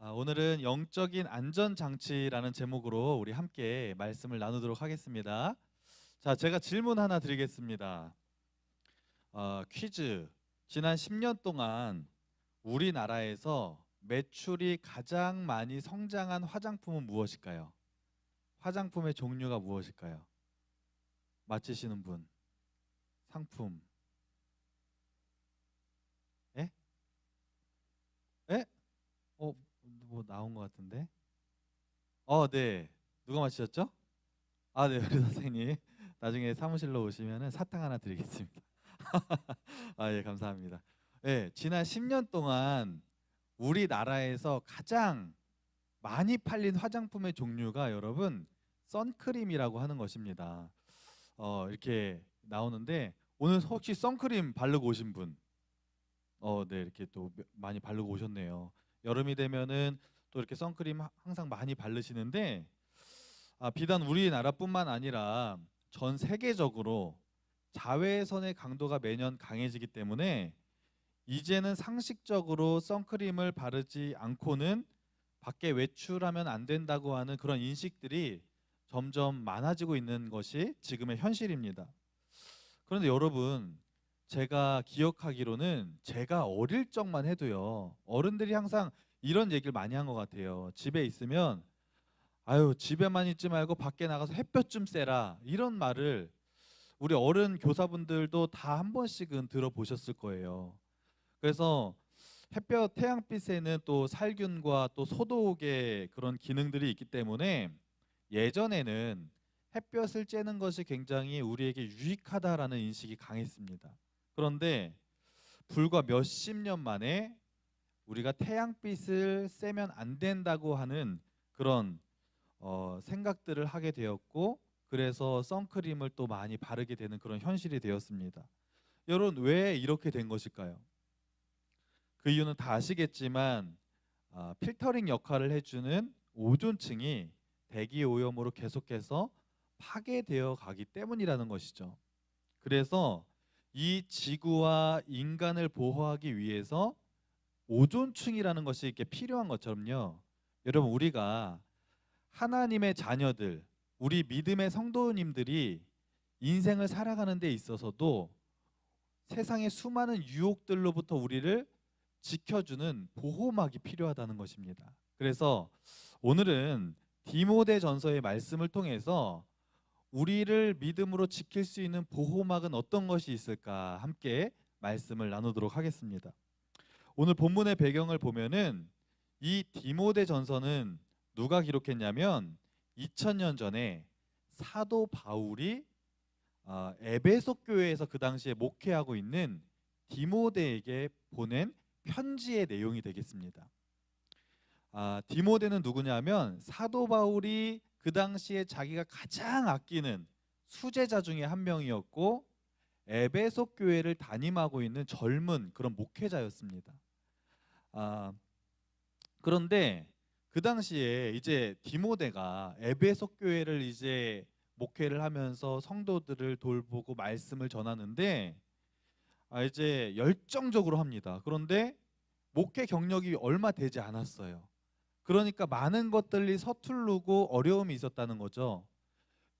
오늘은 영적인 안전장치라는 제목으로 우리 함께 말씀을 나누도록 하겠습니다. 자, 제가 질문 하나 드리겠습니다. 퀴즈. 지난 10년 동안 우리나라에서 매출이 가장 많이 성장한 화장품은 무엇일까요? 화장품의 종류가 무엇일까요? 맞히시는 분. 상품. 에? 에? 뭐 나온 것 같은데? 네. 누가 맞히셨죠? 네, 우리 선생님. 나중에 사무실로 오시면은 사탕 하나 드리겠습니다. 예, 감사합니다. 예, 지난 10년 동안 우리나라에서 가장 많이 팔린 화장품의 종류가 여러분 선크림이라고 하는 것입니다. 이렇게 나오는데 오늘 혹시 선크림 바르고 오신 분? 네, 이렇게 또 많이 바르고 오셨네요. 여름이 되면은 또 이렇게 선크림 항상 많이 바르시는데 비단 우리나라뿐만 아니라 전 세계적으로 자외선의 강도가 매년 강해지기 때문에 이제는 상식적으로 선크림을 바르지 않고는 밖에 외출하면 안 된다고 하는 그런 인식들이 점점 많아지고 있는 것이 지금의 현실입니다. 그런데 여러분, 제가 기억하기로는 제가 어릴 적만 해도요, 어른들이 항상 이런 얘기를 많이 한 것 같아요. 집에 있으면 아유, 집에만 있지 말고 밖에 나가서 햇볕 좀 쐬라, 이런 말을 우리 어른 교사분들도 다 한 번씩은 들어보셨을 거예요. 그래서 햇볕, 태양빛에는 또 살균과 또 소독의 그런 기능들이 있기 때문에 예전에는 햇볕을 쬐는 것이 굉장히 우리에게 유익하다라는 인식이 강했습니다. 그런데 불과 몇십 년 만에 우리가 태양빛을 쐬면 안 된다고 하는 그런 생각들을 하게 되었고, 그래서 선크림을 또 많이 바르게 되는 그런 현실이 되었습니다. 여러분, 왜 이렇게 된 것일까요? 그 이유는 다 아시겠지만 필터링 역할을 해주는 오존층이 대기 오염으로 계속해서 파괴되어 가기 때문이라는 것이죠. 그래서 이 지구와 인간을 보호하기 위해서 오존층이라는 것이 이렇게 필요한 것처럼요. 여러분, 우리가 하나님의 자녀들, 우리 믿음의 성도님들이 인생을 살아가는 데 있어서도 세상의 수많은 유혹들로부터 우리를 지켜주는 보호막이 필요하다는 것입니다. 그래서 오늘은 디모데 전서의 말씀을 통해서 우리를 믿음으로 지킬 수 있는 보호막은 어떤 것이 있을까 함께 말씀을 나누도록 하겠습니다. 오늘 본문의 배경을 보면은 이 디모데 전서는 누가 기록했냐면 2000년 전에 사도 바울이 에베소 교회에서 그 당시에 목회하고 있는 디모데에게 보낸 편지의 내용이 되겠습니다. 디모데는 누구냐면 사도 바울이 그 당시에 자기가 가장 아끼는 수제자 중에 한 명이었고 에베소 교회를 담임하고 있는 젊은 그런 목회자였습니다. 아, 그런데 그 당시에 이제 디모데가 에베소 교회를 이제 목회를 하면서 성도들을 돌보고 말씀을 전하는데 이제 열정적으로 합니다. 그런데 목회 경력이 얼마 되지 않았어요. 그러니까 많은 것들이 서툴르고 어려움이 있었다는 거죠.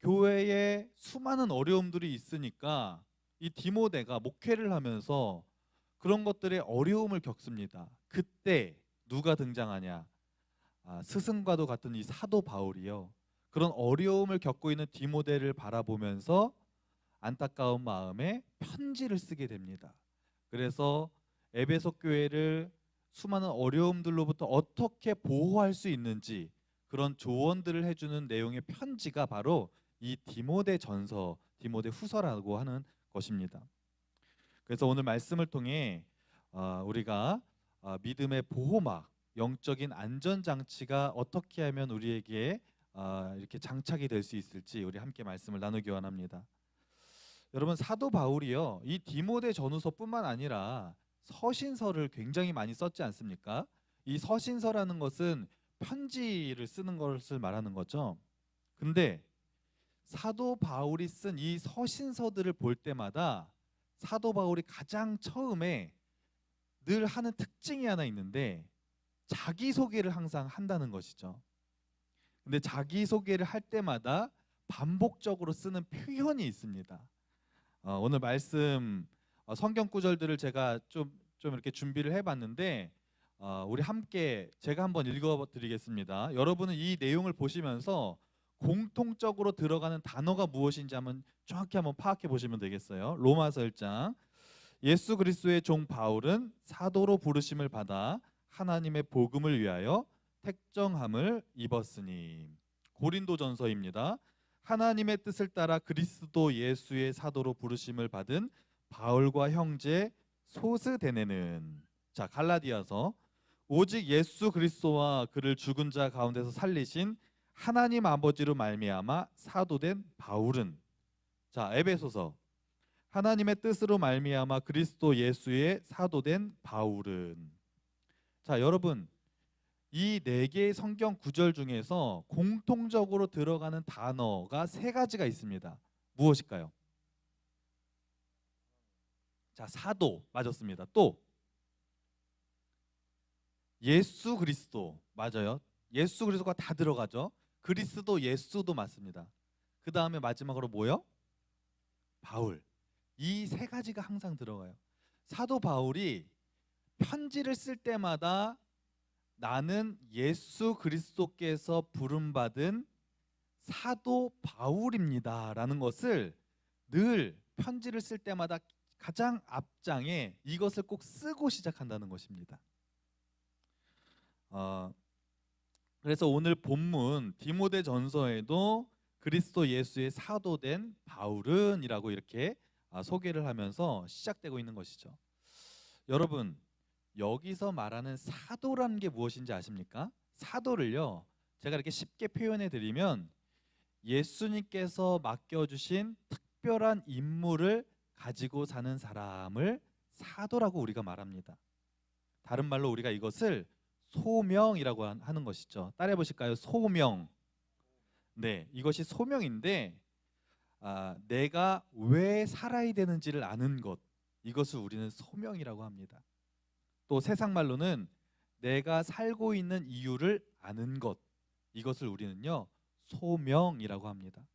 교회에 수많은 어려움들이 있으니까 이 디모데가 목회를 하면서 그런 것들에 어려움을 겪습니다. 그때 누가 등장하냐? 스승과도 같은 이 사도 바울이요. 그런 어려움을 겪고 있는 디모데를 바라보면서 안타까운 마음에 편지를 쓰게 됩니다. 그래서 에베소 교회를 수많은 어려움들로부터 어떻게 보호할 수 있는지 그런 조언들을 해주는 내용의 편지가 바로 이 디모데 전서, 디모데 후서라고 하는 것입니다. 그래서 오늘 말씀을 통해 우리가 믿음의 보호막, 영적인 안전장치가 어떻게 하면 우리에게 이렇게 장착이 될 수 있을지 우리 함께 말씀을 나누기 원합니다. 여러분, 사도 바울이요, 이 디모데 전후서뿐만 아니라 서신서를 굉장히 많이 썼지 않습니까? 이 서신서라는 것은 편지를 쓰는 것을 말하는 거죠. 근데 사도 바울이 쓴 이 서신서들을 볼 때마다 사도 바울이 가장 처음에 늘 하는 특징이 하나 있는데 자기소개를 항상 한다는 것이죠. 근데 자기소개를 할 때마다 반복적으로 쓰는 표현이 있습니다. 오늘 말씀 성경 구절들을 제가 좀 이렇게 준비를 해봤는데 우리 함께 제가 한번 읽어드리겠습니다. 여러분은 이 내용을 보시면서 공통적으로 들어가는 단어가 무엇인지 한번 정확히 한번 파악해 보시면 되겠어요. 로마서 1장 예수 그리스도의 종 바울은 사도로 부르심을 받아 하나님의 복음을 위하여 택정함을 입었으니. 고린도전서입니다. 하나님의 뜻을 따라 그리스도 예수의 사도로 부르심을 받은 바울과 형제 소스데네는. 자, 갈라디아서 오직 예수 그리스도와 그를 죽은 자 가운데서 살리신 하나님 아버지로 말미암아 사도된 바울은. 자, 에베소서 하나님의 뜻으로 말미암아 그리스도 예수의 사도된 바울은. 자, 여러분, 이 네 개의 성경 구절 중에서 공통적으로 들어가는 단어가 세 가지가 있습니다. 무엇일까요? 자, 사도 맞았습니다. 또 예수 그리스도 맞아요. 예수 그리스도가 다 들어가죠. 그리스도 예수도 맞습니다. 그 다음에 마지막으로 뭐요? 바울. 이 세 가지가 항상 들어가요. 사도 바울이 편지를 쓸 때마다 나는 예수 그리스도께서 부름받은 사도 바울입니다 라는 것을 늘 편지를 쓸 때마다 가장 앞장에 이것을 꼭 쓰고 시작한다는 것입니다. 그래서 오늘 본문 디모데 전서에도 그리스도 예수의 사도된 바울은 이라고 이렇게 소개를 하면서 시작되고 있는 것이죠. 여러분, 여기서 말하는 사도라는 게 무엇인지 아십니까? 사도를요, 제가 이렇게 쉽게 표현해 드리면 예수님께서 맡겨주신 특별한 임무를 가지고 사는 사람을 사도라고 우리가 말합니다. 다른 말로 우리가 이것을 소명이라고 하는 것이죠. 따라해 보실까요? 소명. 네, 이것이 소명인데 내가 왜 살아야 되는지를 아는 것, 이것을 우리는 소명이라고 합니다. 또 세상 말로는 내가 살고 있는 이유를 아는 것, 이것을 우리는요 소명이라고 합니다.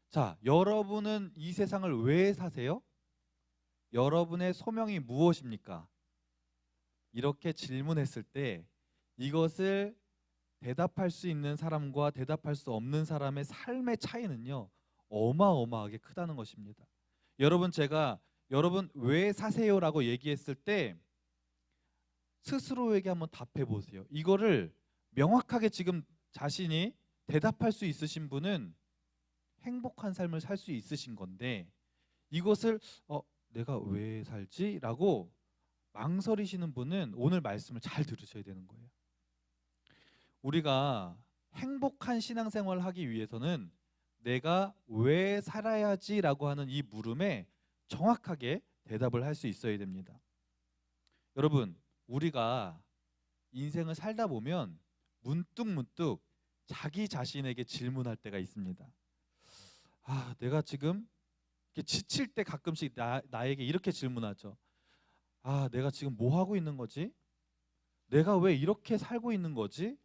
자, 여러분은 이 세상을 왜 사세요? 여러분의 소명이 무엇입니까? 이렇게 질문했을 때 이것을 대답할 수 있는 사람과 대답할 수 없는 사람의 삶의 차이는요 어마어마하게 크다는 것입니다. 여러분, 제가 여러분 왜 사세요라고 얘기했을 때 스스로에게 한번 답해 보세요. 이거를 명확하게 지금 자신이 대답할 수 있으신 분은 행복한 삶을 살 수 있으신 건데, 이것을 내가 왜 살지? 라고 망설이시는 분은 오늘 말씀을 잘 들으셔야 되는 거예요. 우리가 행복한 신앙생활을 하기 위해서는 내가 왜 살아야지 라고 하는 이 물음에 정확하게 대답을 할 수 있어야 됩니다. 여러분, 우리가 인생을 살다 보면 문득 자기 자신에게 질문할 때가 있습니다. 내가 지금 이렇게 지칠 때 가끔씩 나에게 이렇게 질문하죠. 내가 지금 뭐 하고 있는 거지? 내가 왜 이렇게 살고 있는 거지?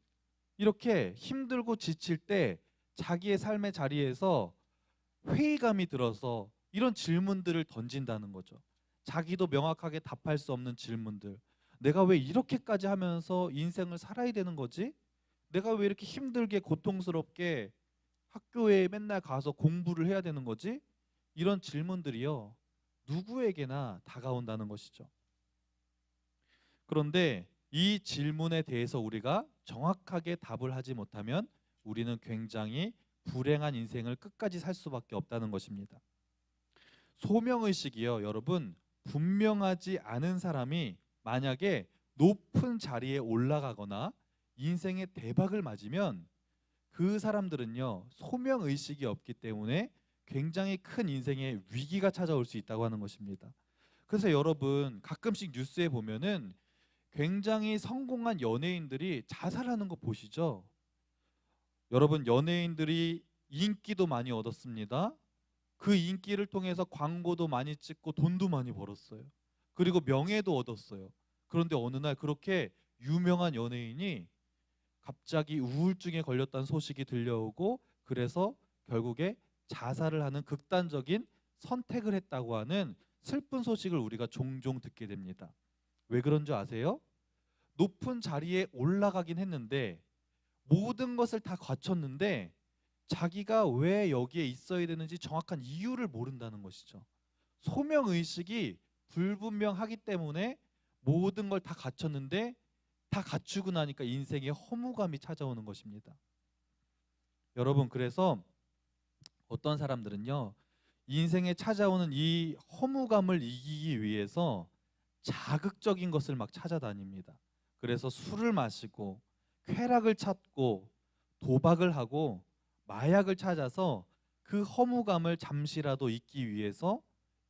이렇게 힘들고 지칠 때 자기의 삶의 자리에서 회의감이 들어서 이런 질문들을 던진다는 거죠. 자기도 명확하게 답할 수 없는 질문들. 내가 왜 이렇게까지 하면서 인생을 살아야 되는 거지? 내가 왜 이렇게 힘들게 고통스럽게 학교에 맨날 가서 공부를 해야 되는 거지? 이런 질문들이요, 누구에게나 다가온다는 것이죠. 그런데 이 질문에 대해서 우리가 정확하게 답을 하지 못하면 우리는 굉장히 불행한 인생을 끝까지 살 수밖에 없다는 것입니다. 소명의식이요, 여러분, 분명하지 않은 사람이 만약에 높은 자리에 올라가거나 인생의 대박을 맞으면 그 사람들은요 소명의식이 없기 때문에 굉장히 큰 인생의 위기가 찾아올 수 있다고 하는 것입니다. 그래서 여러분, 가끔씩 뉴스에 보면은 굉장히 성공한 연예인들이 자살하는 거 보시죠? 여러분, 연예인들이 인기도 많이 얻었습니다. 그 인기를 통해서 광고도 많이 찍고 돈도 많이 벌었어요. 그리고 명예도 얻었어요. 그런데 어느 날 그렇게 유명한 연예인이 갑자기 우울증에 걸렸다는 소식이 들려오고 그래서 결국에 자살을 하는 극단적인 선택을 했다고 하는 슬픈 소식을 우리가 종종 듣게 됩니다. 왜 그런 줄 아세요? 높은 자리에 올라가긴 했는데 모든 것을 다 갖췄는데 자기가 왜 여기에 있어야 되는지 정확한 이유를 모른다는 것이죠. 소명의식이 불분명하기 때문에 모든 걸 다 갖췄는데 다 갖추고 나니까 인생에 허무감이 찾아오는 것입니다. 여러분, 그래서 어떤 사람들은요, 인생에 찾아오는 이 허무감을 이기기 위해서 자극적인 것을 막 찾아다닙니다. 그래서 술을 마시고 쾌락을 찾고 도박을 하고 마약을 찾아서 그 허무감을 잠시라도 잊기 위해서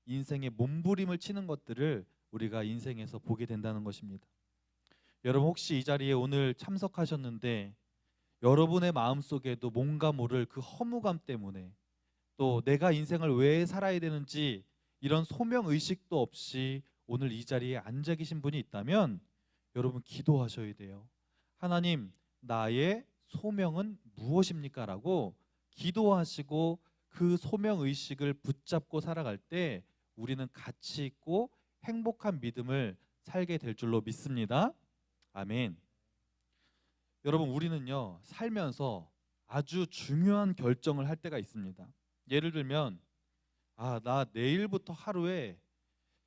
인생의 몸부림을 치는 것들을 우리가 인생에서 보게 된다는 것입니다. 여러분, 혹시 이 자리에 오늘 참석하셨는데 여러분의 마음속에도 뭔가 모를 그 허무감 때문에 또 내가 인생을 왜 살아야 되는지 이런 소명 의식도 없이 오늘 이 자리에 앉아 계신 분이 있다면 여러분, 기도하셔야 돼요. 하나님, 나의 소명은 무엇입니까? 라고 기도하시고 그 소명 의식을 붙잡고 살아갈 때 우리는 가치 있고 행복한 믿음을 살게 될 줄로 믿습니다. 아멘. 여러분, 우리는요, 살면서 아주 중요한 결정을 할 때가 있습니다. 예를 들면, 나 내일부터 하루에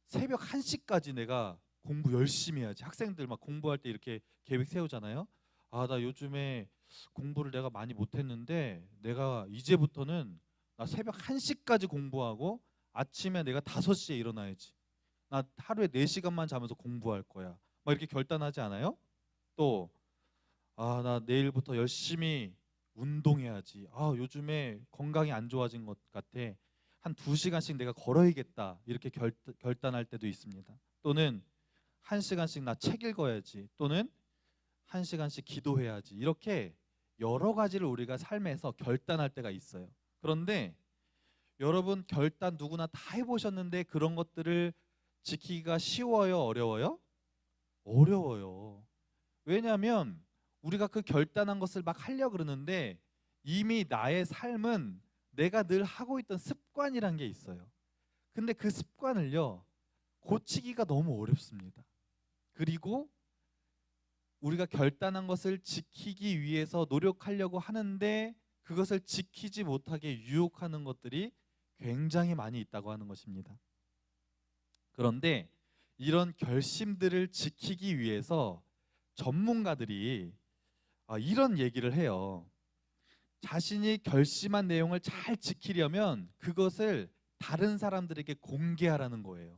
새벽 1시까지 내가 공부 열심히 해야지. 학생들 막 공부할 때 이렇게 계획 세우잖아요. 나 요즘에 공부를 내가 많이 못했는데 내가 이제부터는 나 새벽 1시까지 공부하고 아침에 내가 5시에 일어나야지. 나 하루에 4시간만 자면서 공부할 거야. 막 이렇게 결단하지 않아요? 또 나 내일부터 열심히 운동해야지. 요즘에 건강이 안 좋아진 것 같아. 한 2시간씩 내가 걸어야겠다. 이렇게 결단할 때도 있습니다. 또는 1시간씩 나 책 읽어야지. 또는 1시간씩 기도해야지. 이렇게 여러 가지를 우리가 삶에서 결단할 때가 있어요. 그런데 여러분, 결단 누구나 다 해보셨는데 그런 것들을 지키기가 쉬워요? 어려워요? 어려워요. 왜냐하면 우리가 그 결단한 것을 막 하려고 그러는데 이미 나의 삶은 내가 늘 하고 있던 습관이란 게 있어요. 근데 그 습관을요, 고치기가 너무 어렵습니다. 그리고 우리가 결단한 것을 지키기 위해서 노력하려고 하는데 그것을 지키지 못하게 유혹하는 것들이 굉장히 많이 있다고 하는 것입니다. 그런데 이런 결심들을 지키기 위해서 전문가들이 이런 얘기를 해요. 자신이 결심한 내용을 잘 지키려면 그것을 다른 사람들에게 공개하라는 거예요.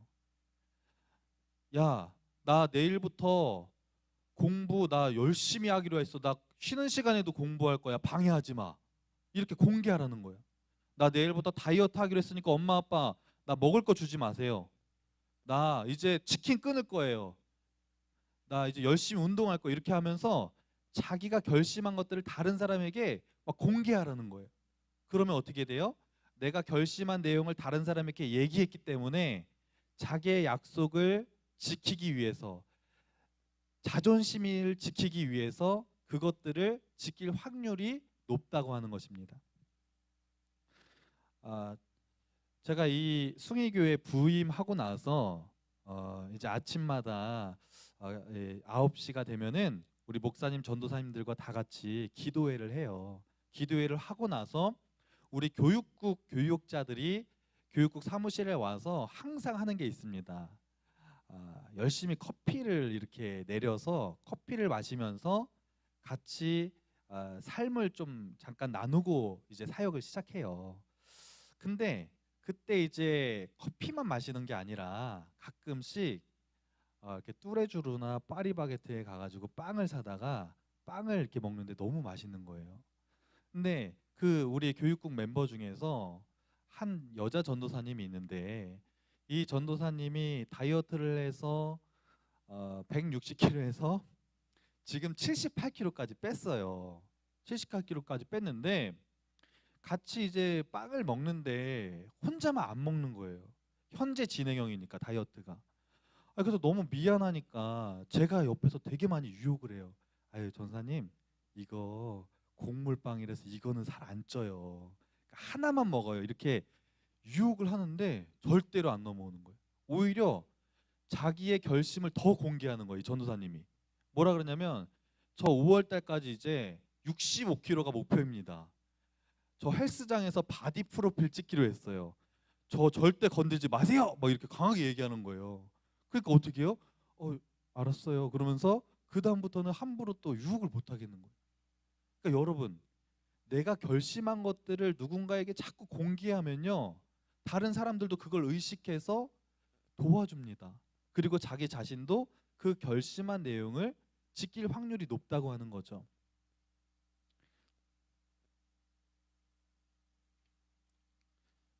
야, 나 내일부터 공부 나 열심히 하기로 했어. 나 쉬는 시간에도 공부할 거야. 방해하지 마. 이렇게 공개하라는 거예요. 나 내일부터 다이어트 하기로 했으니까 엄마 아빠 나 먹을 거 주지 마세요. 나 이제 치킨 끊을 거예요. 나 이제 열심히 운동할 거. 이렇게 하면서 자기가 결심한 것들을 다른 사람에게 막 공개하라는 거예요. 그러면 어떻게 돼요? 내가 결심한 내용을 다른 사람에게 얘기했기 때문에 자기의 약속을 지키기 위해서, 자존심을 지키기 위해서 그것들을 지킬 확률이 높다고 하는 것입니다. 아, 제가 이 숭의교회 부임하고 나서 이제 아침마다 9시가 되면은 우리 목사님 전도사님들과 다 같이 기도회를 해요. 기도회를 하고 나서 우리 교육국 교육자들이 교육국 사무실에 와서 항상 하는 게 있습니다. 열심히 커피를 이렇게 내려서 커피를 마시면서 같이 삶을 좀 잠깐 나누고 이제 사역을 시작해요. 근데 그때 이제 커피만 마시는 게 아니라 가끔씩 이렇게 뚜레쥬르나 파리바게트에 가가지고 빵을 사다가 빵을 이렇게 먹는데 너무 맛있는 거예요. 근데 그 우리 교육국 멤버 중에서 한 여자 전도사님이 있는데 이 전도사님이 다이어트를 해서 160kg에서 지금 78kg까지 뺐어요. 78kg까지 뺐는데 같이 이제 빵을 먹는데 혼자만 안 먹는 거예요. 현재 진행형이니까 다이어트가. 그래서 너무 미안하니까 제가 옆에서 되게 많이 유혹을 해요. 아유 전사님, 이거 곡물빵이라서 이거는 살 안 쪄요. 하나만 먹어요. 이렇게 유혹을 하는데 절대로 안 넘어오는 거예요. 오히려 자기의 결심을 더 공개하는 거예요. 이 전도사님이 뭐라 그러냐면, 저 5월 달까지 이제 65kg가 목표입니다. 저 헬스장에서 바디 프로필 찍기로 했어요. 저 절대 건들지 마세요. 막 이렇게 강하게 얘기하는 거예요. 그러니까 어떻게 해요? 알았어요. 그러면서 그 다음부터는 함부로 또 유혹을 못 하겠는 거예요. 그러니까 여러분, 내가 결심한 것들을 누군가에게 자꾸 공개하면요, 다른 사람들도 그걸 의식해서 도와줍니다. 그리고 자기 자신도 그 결심한 내용을 지킬 확률이 높다고 하는 거죠.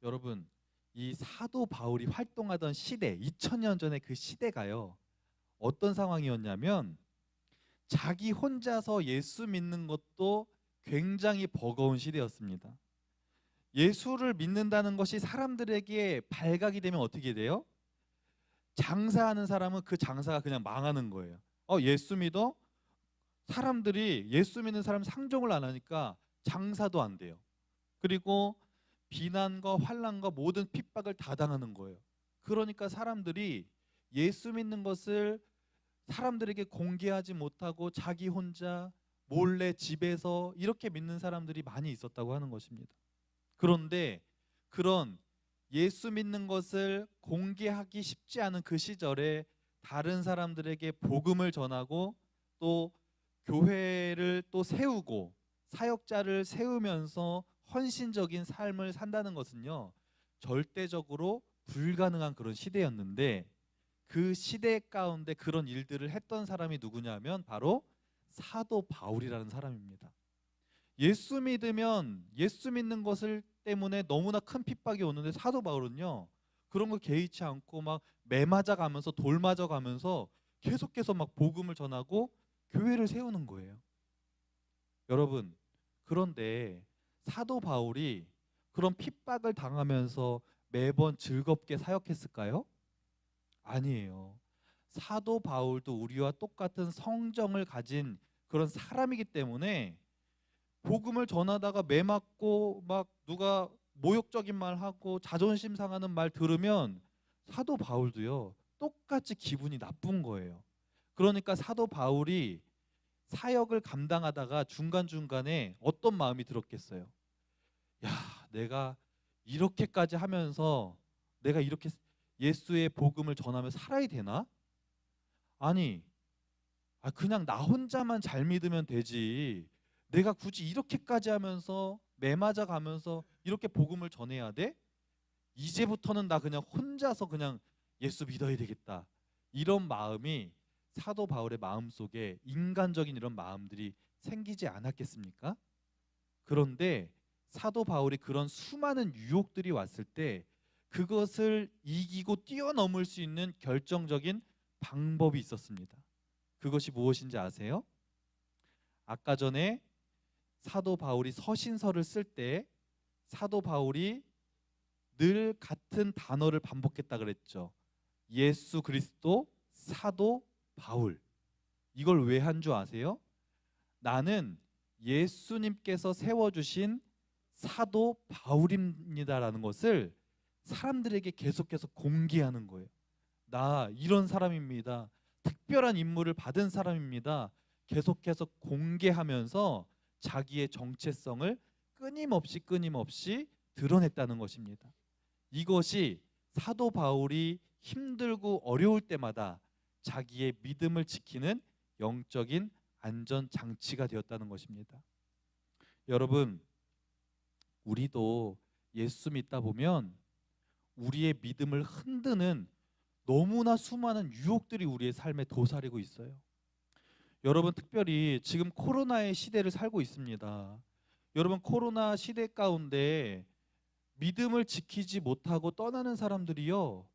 여러분, 이 사도 바울이 활동하던 시대, 2000년 전에 그 시대가요, 어떤 상황이었냐면, 자기 혼자서 예수 믿는 것도 굉장히 버거운 시대였습니다. 예수를 믿는다는 것이 사람들에게 발각이 되면 어떻게 돼요? 장사하는 사람은 그 장사가 그냥 망하는 거예요. 예수 믿어? 사람들이 예수 믿는 사람 상종을 안 하니까 장사도 안 돼요. 그리고 비난과 환난과 모든 핍박을 다 당하는 거예요. 그러니까 사람들이 예수 믿는 것을 사람들에게 공개하지 못하고 자기 혼자 몰래 집에서 이렇게 믿는 사람들이 많이 있었다고 하는 것입니다. 그런데 그런 예수 믿는 것을 공개하기 쉽지 않은 그 시절에 다른 사람들에게 복음을 전하고 또 교회를 또 세우고 사역자를 세우면서 헌신적인 삶을 산다는 것은요, 절대적으로 불가능한 그런 시대였는데, 그 시대 가운데 그런 일들을 했던 사람이 누구냐면 바로 사도 바울이라는 사람입니다. 예수 믿으면 예수 믿는 것을 때문에 너무나 큰 핍박이 오는데, 사도 바울은요, 그런 거 개의치 않고 막 매 맞아 가면서 돌 맞아 가면서 계속해서 막 복음을 전하고 교회를 세우는 거예요. 여러분, 그런데 사도 바울이 그런 핍박을 당하면서 매번 즐겁게 사역했을까요? 아니에요. 사도 바울도 우리와 똑같은 성정을 가진 그런 사람이기 때문에 복음을 전하다가 매 맞고 막 누가 모욕적인 말 하고 자존심 상하는 말 들으면 사도 바울도요, 똑같이 기분이 나쁜 거예요. 그러니까 사도 바울이 사역을 감당하다가 중간중간에 어떤 마음이 들었겠어요? 야, 내가 이렇게까지 하면서 내가 이렇게 예수의 복음을 전하며 살아야 되나? 아니, 그냥 나 혼자만 잘 믿으면 되지. 내가 굳이 이렇게까지 하면서 매맞아 가면서 이렇게 복음을 전해야 돼? 이제부터는 나 그냥 혼자서 그냥 예수 믿어야 되겠다. 이런 마음이 사도 바울의 마음속에 인간적인 이런 마음들이 생기지 않았겠습니까? 그런데 사도 바울이 그런 수많은 유혹들이 왔을 때 그것을 이기고 뛰어넘을 수 있는 결정적인 방법이 있었습니다. 그것이 무엇인지 아세요? 아까 전에 사도 바울이 서신서를 쓸 때 사도 바울이 늘 같은 단어를 반복했다 그랬죠. 예수 그리스도 사도 바울. 이걸 왜 한 줄 아세요? 나는 예수님께서 세워주신 사도 바울입니다라는 것을 사람들에게 계속해서 공개하는 거예요. 나 이런 사람입니다. 특별한 임무를 받은 사람입니다. 계속해서 공개하면서 자기의 정체성을 끊임없이 드러냈다는 것입니다. 이것이 사도 바울이 힘들고 어려울 때마다 자기의 믿음을 지키는 영적인 안전 장치가 되었다는 것입니다. 여러분, 우리도 예수 믿다 보면 우리의 믿음을 흔드는 너무나 수많은 유혹들이 우리의 삶에 도사리고 있어요. 여러분, 특별히 지금 코로나의 시대를 살고 있습니다. 여러분, 코로나 시대 가운데 믿음을 지키지 못하고 떠나는 사람들이요,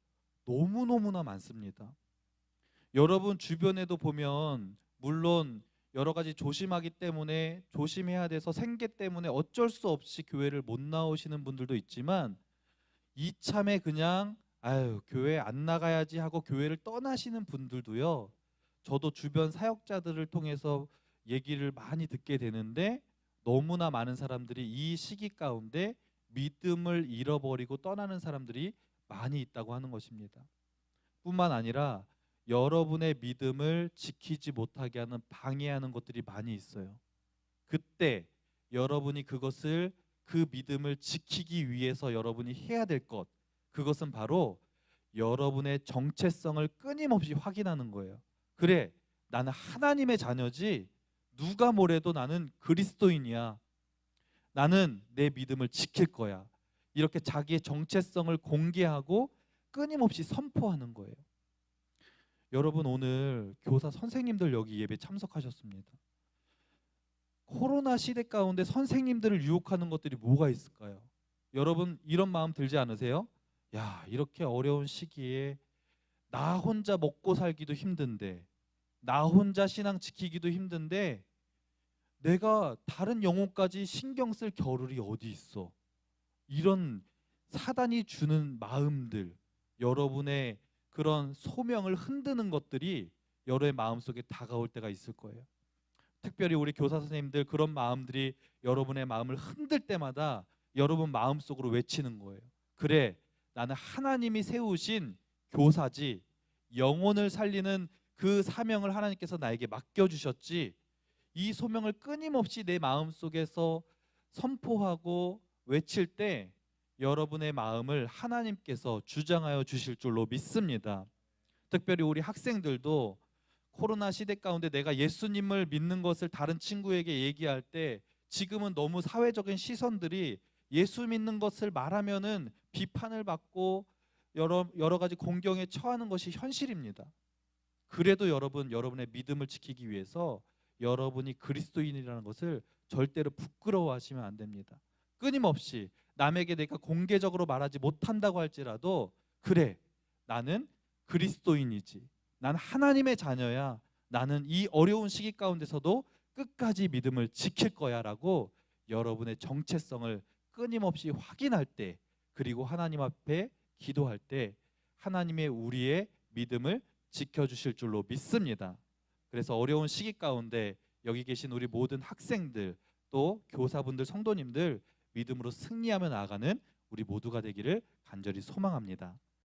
너무너무나 많습니다. 여러분 주변에도 보면 물론 여러 가지 조심하기 때문에 조심해야 돼서 생계 때문에 어쩔 수 없이 교회를 못 나오시는 분들도 있지만 이참에 그냥 아유, 교회 안 나가야지 하고 교회를 떠나시는 분들도요. 저도 주변 사역자들을 통해서 얘기를 많이 듣게 되는데 너무나 많은 사람들이 이 시기 가운데 믿음을 잃어버리고 떠나는 사람들이 많이 있다고 하는 것입니다. 뿐만 아니라 여러분의 믿음을 지키지 못하게 하는 방해하는 것들이 많이 있어요. 그때 여러분이 그 믿음을 지키기 위해서 여러분이 해야 될 것, 그것은 바로 여러분의 정체성을 끊임없이 확인하는 거예요. 그래, 나는 하나님의 자녀지. 누가 뭐래도 나는 그리스도인이야. 나는 내 믿음을 지킬 거야. 이렇게 자기의 정체성을 공개하고 끊임없이 선포하는 거예요. 여러분, 오늘 교사 선생님들 여기 예배 참석하셨습니다. 코로나 시대 가운데 선생님들을 유혹하는 것들이 뭐가 있을까요? 여러분, 이런 마음 들지 않으세요? 야, 이렇게 어려운 시기에 나 혼자 먹고 살기도 힘든데, 나 혼자 신앙 지키기도 힘든데 내가 다른 영혼까지 신경 쓸 겨를이 어디 있어? 이런 사단이 주는 마음들, 여러분의 그런 소명을 흔드는 것들이 여러의 마음속에 다가올 때가 있을 거예요. 특별히 우리 교사 선생님들, 그런 마음들이 여러분의 마음을 흔들 때마다 여러분 마음속으로 외치는 거예요. 그래, 나는 하나님이 세우신 교사지. 영혼을 살리는 그 사명을 하나님께서 나에게 맡겨주셨지. 이 소명을 끊임없이 내 마음속에서 선포하고 외칠 때 여러분의 마음을 하나님께서 주장하여 주실 줄로 믿습니다. 특별히 우리 학생들도 코로나 시대 가운데 내가 예수님을 믿는 것을 다른 친구에게 얘기할 때 지금은 너무 사회적인 시선들이 예수 믿는 것을 말하면은 비판을 받고 여러 가지 공경에 처하는 것이 현실입니다. 그래도 여러분, 여러분의 믿음을 지키기 위해서 여러분이 그리스도인이라는 것을 절대로 부끄러워하시면 안 됩니다. 끊임없이 남에게 내가 공개적으로 말하지 못한다고 할지라도 그래, 나는 그리스도인이지. 난 하나님의 자녀야. 나는 이 어려운 시기 가운데서도 끝까지 믿음을 지킬 거야라고 여러분의 정체성을 끊임없이 확인할 때, 그리고 하나님 앞에 기도할 때 하나님의 우리의 믿음을 지켜주실 줄로 믿습니다. 그래서 어려운 시기 가운데 여기 계신 우리 모든 학생들, 또 교사분들, 성도님들 믿음으로 승리하며 나아가는 우리 모두가 되기를 간절히 소망합니다.